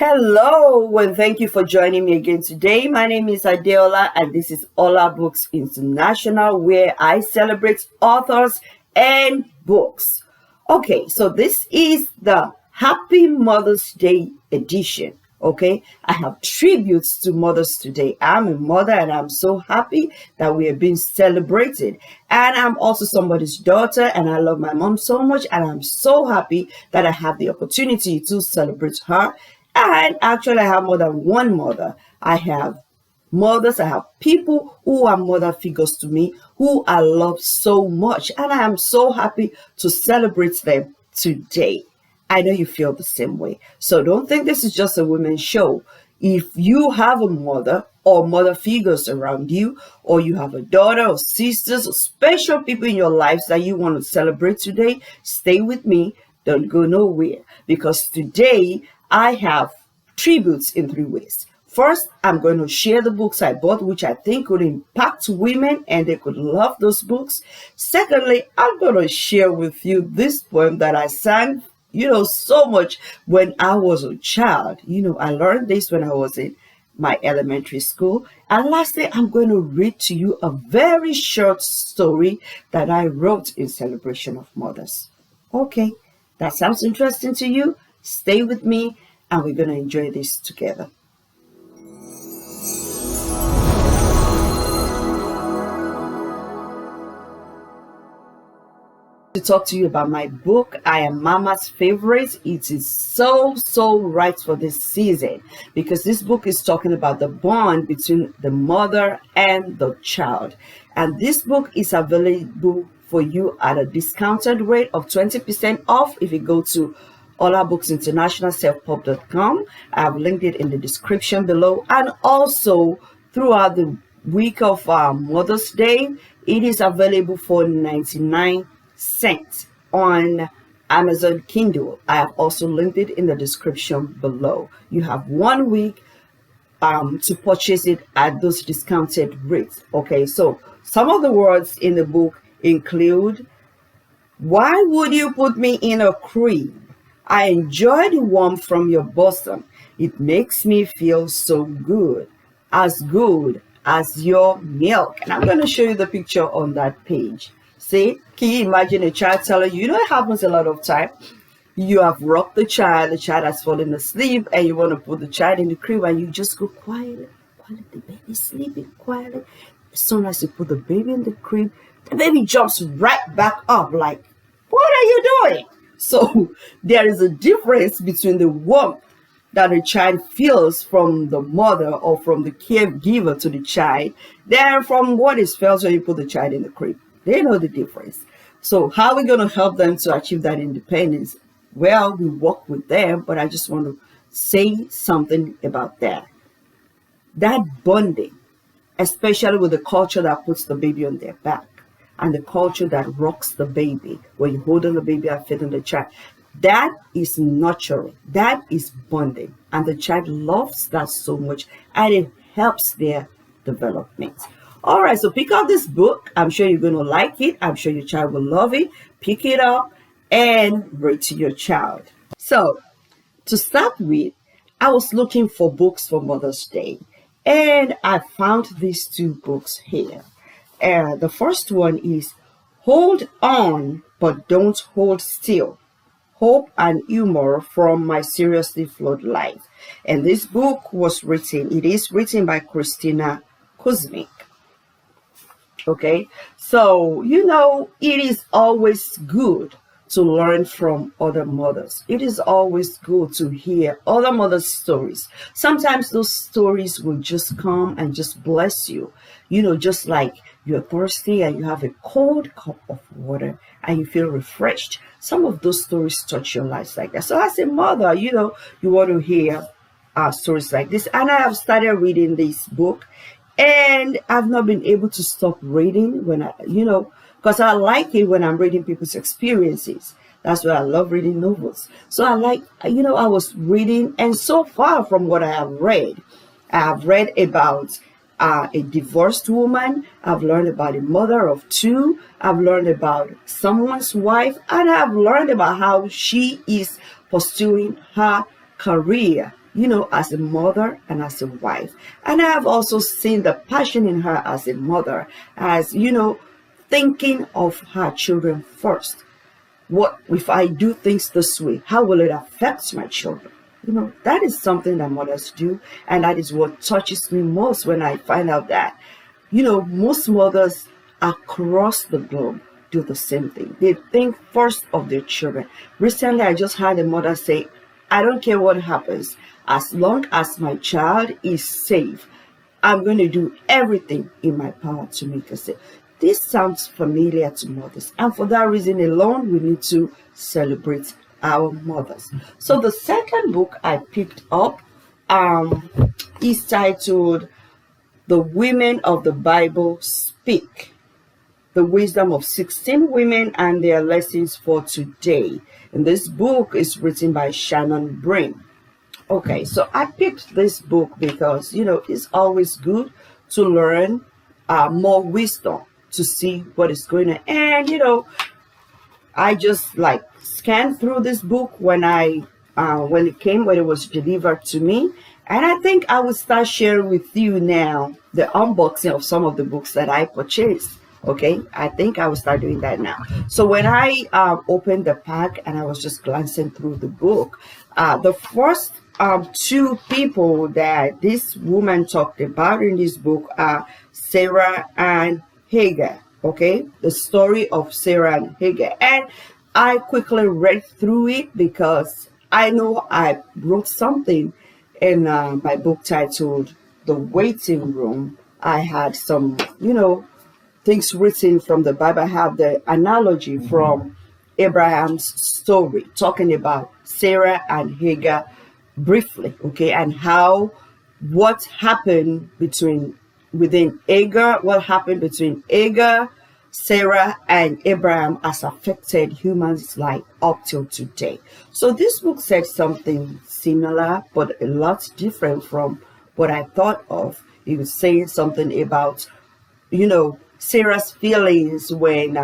Hello, and thank you for joining me again today. My name is Adeola, and this is Ola Books International, where I celebrate authors and books. Okay, so this is the Happy Mother's Day edition. Okay, I have tributes to mothers today. I'm a mother and I'm so happy that we are being celebrated. And I'm also somebody's daughter and I love my mom so much. And I'm so happy that I have the opportunity to celebrate her. And actually, I have more than one mother. I have mothers, I have people who are mother figures to me, who I love so much. And I am so happy to celebrate them today. I know you feel the same way. So don't think this is just a women's show. If you have a mother or mother figures around you, or you have a daughter or sisters or special people in your lives that you want to celebrate today, stay with me. Don't go nowhere. Because today I have tributes in three ways. First, I'm going to share the books I bought, which I think would impact women and they could love those books. Secondly, I'm going to share with you this poem that I sang, so much when I was a child. I learned this when I was in my elementary school. And lastly, I'm going to read to you a very short story that I wrote in celebration of mothers. Okay, that sounds interesting to you? Stay with me and we're going to enjoy this together. To talk to you about my book, I Am Mama's Favorite. It is so right for this season because this book is talking about the bond between the mother and the child. And this book is available for you at a discounted rate of 20% off if you go to olabooksinternational.com. I have linked it in the description below. And also throughout the week of Mother's Day, it is available for 99 cents on Amazon Kindle. I have also linked it in the description below. You have 1 week to purchase it at those discounted rates. Okay, so some of the words in the book include, why would you put me in a crib? I enjoy the warmth from your bosom. It makes me feel so good as your milk. And I'm going to show you the picture on that page. See, can you imagine a child telling you, it happens a lot of time. You have rocked the child has fallen asleep, and you want to put the child in the crib, and you just go quietly, the baby's sleeping quietly. As soon as you put the baby in the crib, the baby jumps right back up like, what are you doing? So there is a difference between the warmth that a child feels from the mother or from the caregiver to the child than from what is felt when you put the child in the crib. They know the difference. So how are we going to help them to achieve that independence? Well, we work with them, but I just want to say something about that. That bonding, especially with the culture that puts the baby on their back and the culture that rocks the baby when you hold on the baby and feeding the child, that is nurturing. That is bonding. And the child loves that so much and it helps their development. All right, so pick up this book. I'm sure you're going to like it. I'm sure your child will love it. Pick it up and read to your child. So to start with, I was looking for books for Mother's Day, and I found these two books here. The first one is Hold On, But Don't Hold Still, Hope and Humor from My Seriously Flawed Life. And this book it is written by Christina Kuzmik. Okay, so it is always good to learn from other mothers. It is always good to hear other mothers' stories. Sometimes those stories will just come and just bless you. Just like you're thirsty and you have a cold cup of water and you feel refreshed. Some of those stories touch your lives like that. So as a mother, you want to hear stories like this. And I have started reading this book. And I've not been able to stop reading because I like it when I'm reading people's experiences. That's why I love reading novels. So I was reading, and so far from what I have read about a divorced woman. I've learned about a mother of two. I've learned about someone's wife, and I've learned about how she is pursuing her career as a mother and as a wife. And I have also seen the passion in her as a mother, as, thinking of her children first. What if I do things this way? How will it affect my children? That is something that mothers do. And that is what touches me most when I find out that, most mothers across the globe do the same thing. They think first of their children. Recently, I just had a mother say, I don't care what happens. As long as my child is safe, I'm going to do everything in my power to make her safe. This sounds familiar to mothers. And for that reason alone, we need to celebrate our mothers. So the second book I picked up is titled The Women of the Bible Speak. The Wisdom of 16 Women and Their Lessons for Today. And this book is written by Shannon Breen. Okay, so I picked this book because, it's always good to learn more wisdom, to see what is going on. And, I just scanned through this book when it was delivered to me. And I think I will start sharing with you now the unboxing of some of the books that I purchased. Okay, I think I will start doing that now. So when I opened the pack and I was just glancing through the book, the first two people that this woman talked about in this book are Sarah and Hagar. Okay, the story of Sarah and Hagar. And I quickly read through it because I know I wrote something in my book titled The Waiting Room. I had some, things written from the Bible. I have the analogy from Abraham's story, talking about Sarah and Hagar briefly, okay, and what happened between Hagar, Sarah, and Abraham has affected humans' life up till today. So this book said something similar, but a lot different from what I thought of. It was saying something about, Sarah's feelings when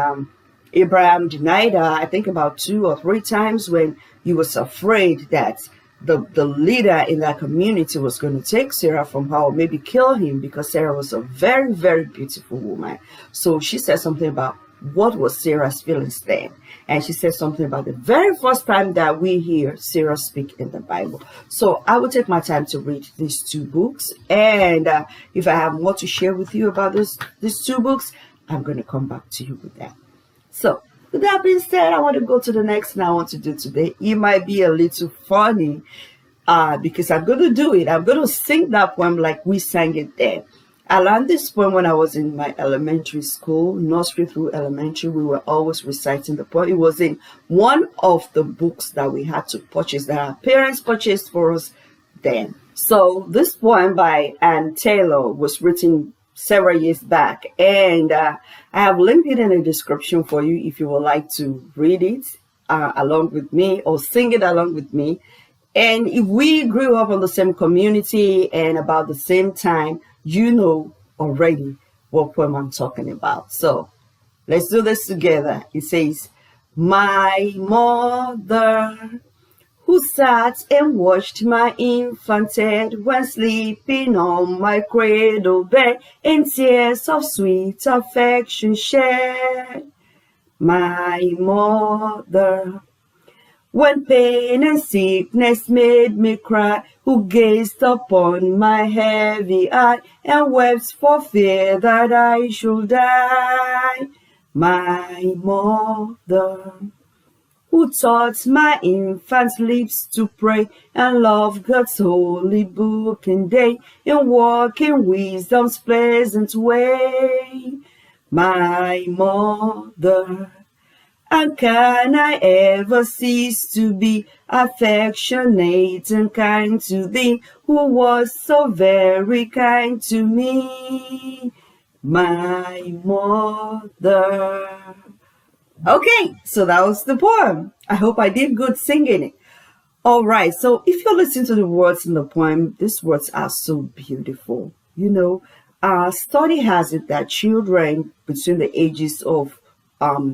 Abraham denied her, I think about 2 or 3 times, when he was afraid that the leader in that community was going to take Sarah from her or maybe kill him, because Sarah was a very, very beautiful woman. So she said something about what was Sarah's feelings then. And she said something about the very first time that we hear Sarah speak in the Bible. So I will take my time to read these 2 books. And if I have more to share with you about these 2 books, I'm going to come back to you with that. So with that being said, I want to go to the next thing I want to do today. It might be a little funny because I'm going to do it. I'm going to sing that poem like we sang it there. I learned this poem when I was in my elementary school, nursery through elementary. We were always reciting the poem. It was in one of the books that we had to purchase, that our parents purchased for us then. So this poem by Ann Taylor was written several years back, and I have linked it in the description for you if you would like to read it along with me or sing it along with me. And if we grew up in the same community and about the same time, you know already what poem I'm talking about. So let's do this together. It says, my mother, who sat and watched my infant head when sleeping on my cradle bed, and tears of sweet affection shed. My mother, when pain and sickness made me cry, who gazed upon my heavy eye and wept for fear that I should die. My mother, who taught my infant lips to pray and love God's holy book and day, and walk in wisdom's pleasant way. My mother, and can I ever cease to be affectionate and kind to thee, who was so very kind to me? My mother. Okay, so that was the poem. I hope I did good singing it. All right, so if you listen to the words in the poem, these words are so beautiful. Study has it that children between the ages of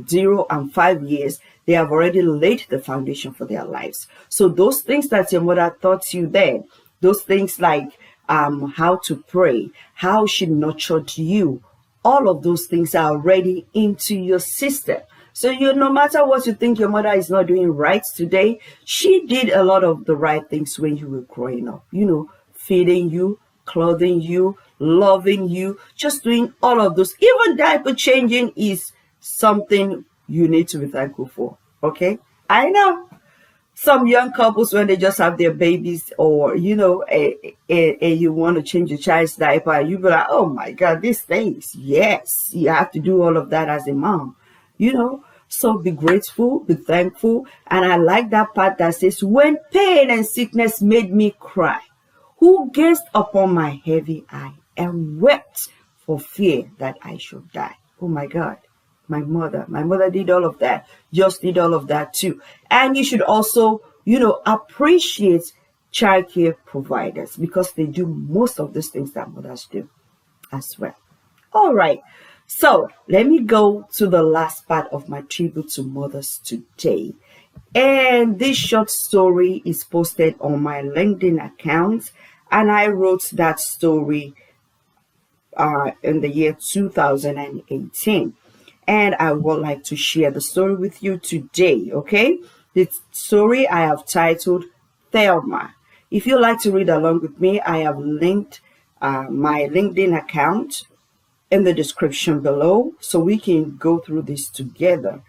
0 and 5 years, They have already laid the foundation for their lives. So those things that your mother taught you then, those things like how to pray, how she nurtured you, all of those things are already into your system. So no matter what you think your mother is not doing right today, she did a lot of the right things when you were growing up. Feeding you, clothing you, loving you, just doing all of those. Even diaper changing is something you need to be thankful for. Okay? I know some young couples, when they just have their babies, or you want to change your child's diaper, you be like, oh my god, these things. Yes, you have to do all of that as a mom. So be grateful, be thankful. And I like that part that says, when pain and sickness made me cry, who gazed upon my heavy eye and wept for fear that I should die. Oh my god, my mother did all of that. Just did all of that too. And you should also appreciate childcare providers, because they do most of these things that mothers do as well. All right, so let me go to the last part of my tribute to mothers today. And this short story is posted on my LinkedIn account, and I wrote that story in the year 2018. And I would like to share the story with you today, okay? The story I have titled Thelma. If you'd like to read along with me, I have linked my LinkedIn account in the description below, so we can go through this together.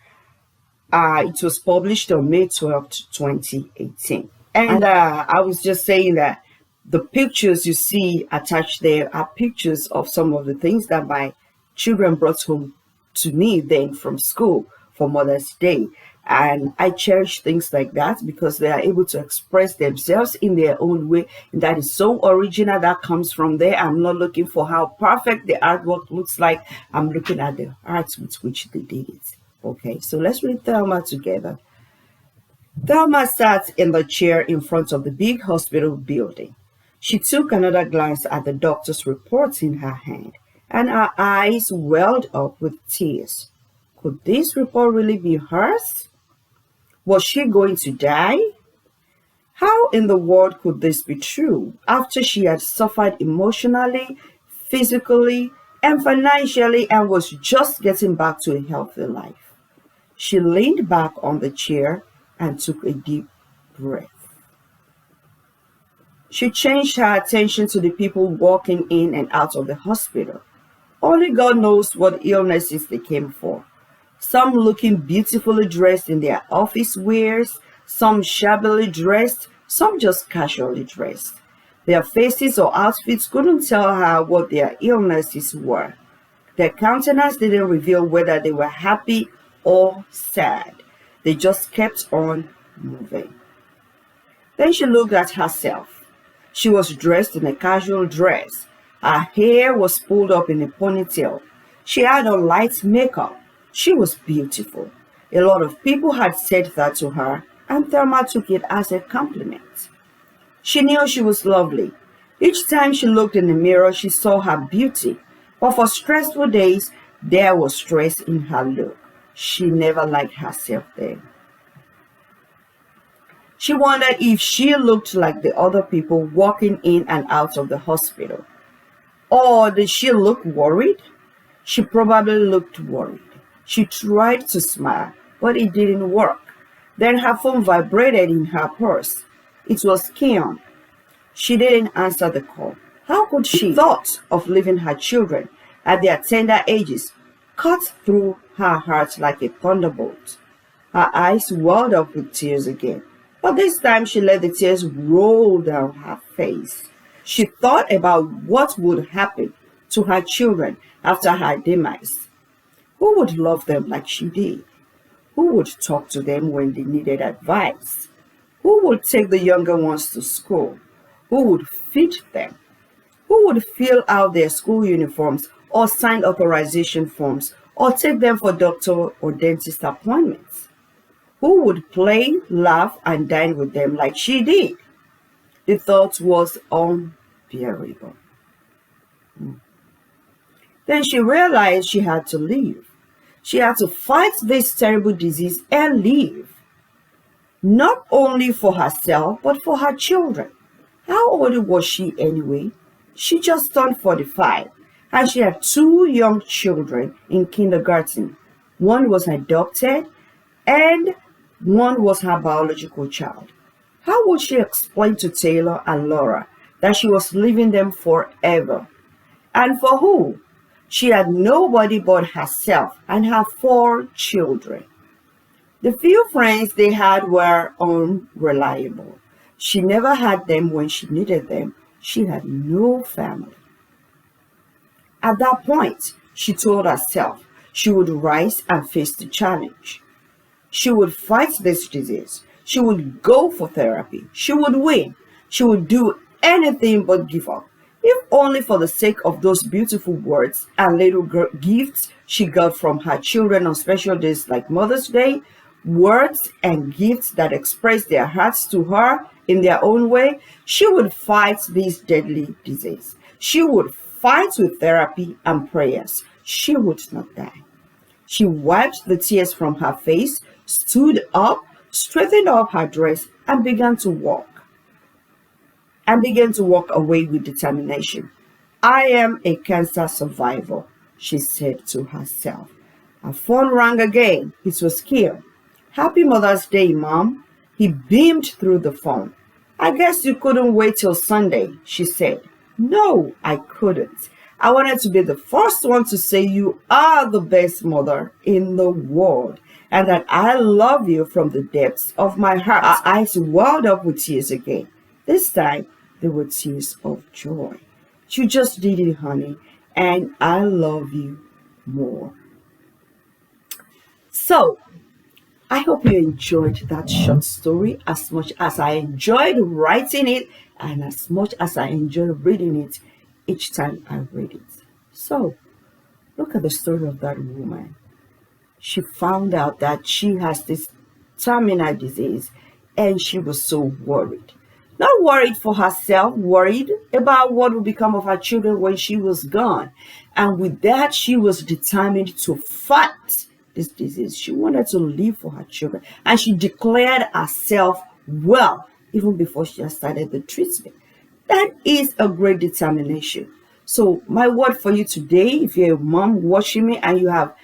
It was published on May 12th, 2018. And I was just saying that the pictures you see attached there are pictures of some of the things that my children brought home to me then from school for Mother's Day. And I cherish things like that because they are able to express themselves in their own way. And that is so original. That comes from there. I'm not looking for how perfect the artwork looks like. I'm looking at the art with which they did it. Okay, so let's read Thelma together. Thelma sat in the chair in front of the big hospital building. She took another glance at the doctor's reports in her hand, and her eyes welled up with tears. Could this report really be hers? Was she going to die? How in the world could this be true after she had suffered emotionally, physically, and financially and was just getting back to a healthy life? She leaned back on the chair and took a deep breath. She changed her attention to the people walking in and out of the hospital. Only God knows what illnesses they came for. Some looking beautifully dressed in their office wears, some shabbily dressed, some just casually dressed. Their faces or outfits couldn't tell her what their illnesses were. Their countenance didn't reveal whether they were happy or sad. They just kept on moving. Then she looked at herself. She was dressed in a casual dress. Her hair was pulled up in a ponytail. She had on light makeup. She was beautiful. A lot of people had said that to her, and Thelma took it as a compliment. She knew she was lovely. Each time she looked in the mirror, she saw her beauty. But for stressful days, there was stress in her look. She never liked herself then. She wondered if she looked like the other people walking in and out of the hospital. Or did she look worried? She probably looked worried. She tried to smile, but it didn't work. Then her phone vibrated in her purse. It was Keon. She didn't answer the call. How could she? The thought of leaving her children at their tender ages cut through her heart like a thunderbolt. Her eyes welled up with tears again, but this time she let the tears roll down her face. She thought about what would happen to her children after her demise. Who would love them like she did? Who would talk to them when they needed advice? Who would take the younger ones to school? Who would feed them? Who would fill out their school uniforms or sign authorization forms or take them for doctor or dentist appointments? Who would play, laugh, and dine with them like she did? The thought was unbearable. Then she realized she had to leave. She had to fight this terrible disease and live, not only for herself, but for her children. How old was she anyway? She just turned 45, and she had two young children in kindergarten. One was adopted, and one was her biological child. How would she explain to Taylor and Laura that she was leaving them forever? And for who? She had nobody but herself and her 4 children. The few friends they had were unreliable. She never had them when she needed them. She had no family. At that point, she told herself she would rise and face the challenge. She would fight this disease. She would go for therapy. She would win. She would do anything but give up, if only for the sake of those beautiful words and little gifts she got from her children on special days like Mother's Day, words and gifts that expressed their hearts to her in their own way. She would fight this deadly disease. She would fight with therapy and prayers. She would not die. She wiped the tears from her face, stood up, straightened up her dress, and began to walk away with determination. I am a cancer survivor, she said to herself. Her phone rang again. It was Kier. Happy Mother's Day, Mom. He beamed through the phone. I guess you couldn't wait till Sunday, she said. No, I couldn't. I wanted to be the first one to say you are the best mother in the world and that I love you from the depths of my heart. Her eyes welled up with tears again. This time, they were tears of joy. You just did it, honey, and I love you more. So, I hope you enjoyed that short story as much as I enjoyed writing it and as much as I enjoyed reading it each time I read it. So, look at the story of that woman. She found out that she has this terminal disease and she was so worried. Not worried for herself, worried about what would become of her children when she was gone. And with that, she was determined to fight this disease. She wanted to live for her children. And she declared herself well even before she had started the treatment. That is a great determination. So my word for you today, if you're a mom watching me and you have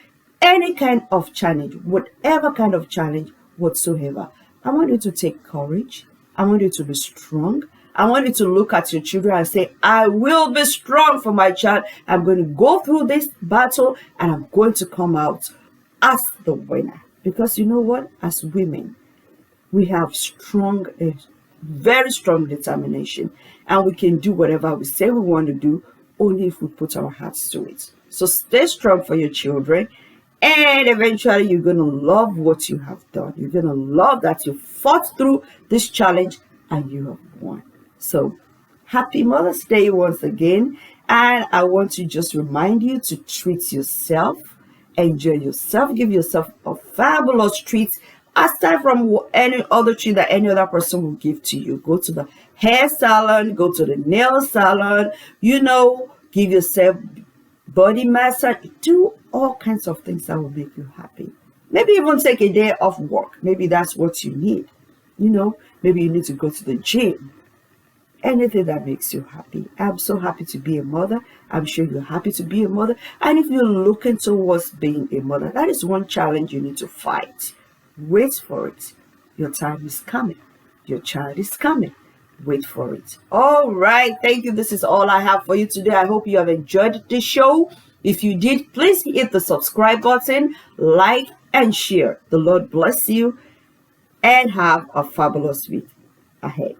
any kind of challenge, whatever kind of challenge whatsoever, I want you to take courage. I want you to be strong. I want you to look at your children and say, I will be strong for my child. I'm going to go through this battle and I'm going to come out as the winner. Because you know what? As women, we have very strong determination, and we can do whatever we say we want to do only if we put our hearts to it. So stay strong for your children, and eventually you're going to love what you have done. You're going to love that you fought through this challenge and you have won. So happy Mother's Day once again, and I want to just remind you to treat yourself, enjoy yourself, give yourself a fabulous treat aside from any other treat that any other person will give to you. Go to the hair salon, go to the nail salon, give yourself body massage, do all kinds of things that will make you happy. Maybe even take a day off work. Maybe that's what you need. Maybe you need to go to the gym. Anything that makes you happy. I'm so happy to be a mother. I'm sure you're happy to be a mother. And if you're looking towards being a mother, that is one challenge you need to fight. Wait for it. Your time is coming. Your child is coming. Wait for it. All right. Thank you. This is all I have for you today. I hope you have enjoyed the show. If you did, please hit the subscribe button, like, and share. The Lord bless you and have a fabulous week ahead.